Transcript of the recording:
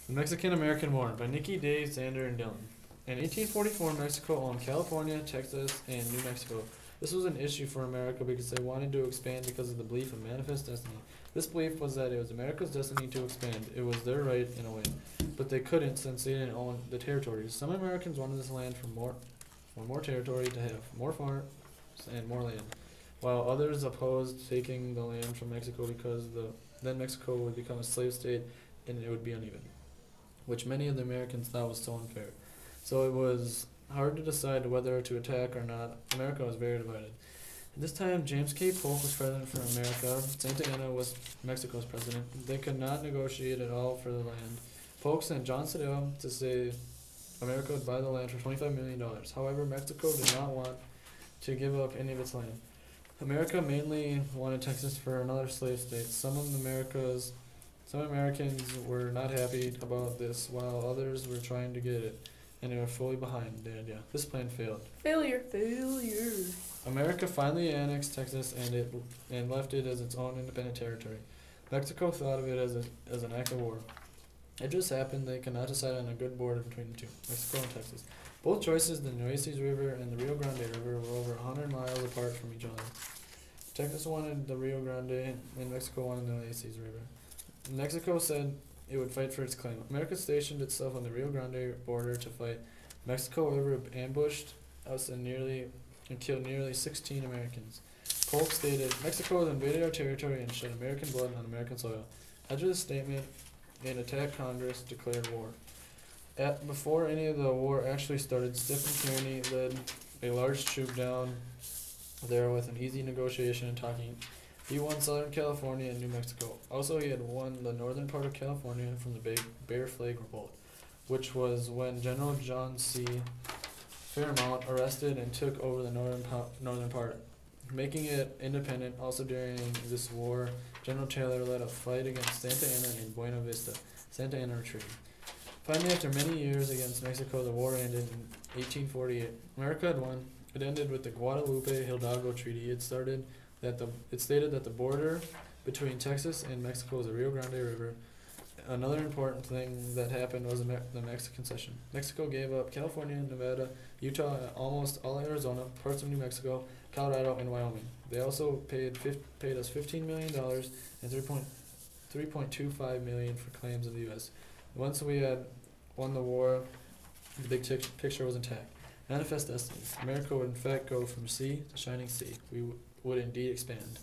The Mexican-American War by Nikki, Dave, Xander, and Dylan. In 1844, Mexico owned California, Texas, and New Mexico. This was an issue for America because they wanted to expand because of the belief of manifest destiny. This belief was that it was America's destiny to expand. It was their right in a way. But they couldn't since they didn't own the territories. Some Americans wanted this land for more territory to have more farms and more land, while others opposed taking the land from Mexico because then Mexico would become a slave state and it would be uneven, which many of the Americans thought was so unfair. So it was hard to decide whether to attack or not. America was very divided. At this time, James K. Polk was president for America. Santa Anna was Mexico's president. They could not negotiate at all for the land. Polk sent John Sedell to say America would buy the land for $25 million. However, Mexico did not want to give up any of its land. America mainly wanted Texas for another slave state. Some Americans were not happy about this, while others were trying to get it, and they were fully behind the idea. This plan failed. Failure. America finally annexed Texas and left it as its own independent territory. Mexico thought of it as an act of war. It just happened they could not decide on a good border between the two, Mexico and Texas. Both choices, the Nueces River and the Rio Grande River, were over 100 miles apart from each other. Texas wanted the Rio Grande, and Mexico wanted the Nueces River. Mexico said it would fight for its claim. America stationed itself on the Rio Grande border to fight. Mexico, however, ambushed us and killed nearly 16 Americans. Polk stated, Mexico has invaded our territory and shed American blood on American soil. After this statement, an attack Congress declared war. Before any of the war actually started, Stephen Kearny led a large troop down there with an easy negotiation and talking. He won Southern California and New Mexico. Also, he had won the northern part of California from the Bear Flag Revolt, which was when General John C. Fremont arrested and took over the northern part, making it independent. Also during this war, General Taylor led a fight against Santa Anna in Buena Vista. Santa Anna retreated. Finally, after many years against Mexico, the war ended in 1848. America had won. It ended with the Guadalupe-Hidalgo Treaty. It stated that the border between Texas and Mexico was the Rio Grande River. Another important thing that happened was the Mexican cession. Mexico gave up California, Nevada, Utah, almost all Arizona, parts of New Mexico, Colorado, and Wyoming. They also paid us $15 million and $3.25 million for claims of the U.S. Once we had won the war, the big picture was intact. Manifest destiny. America would in fact go from sea to shining sea. We would indeed expand.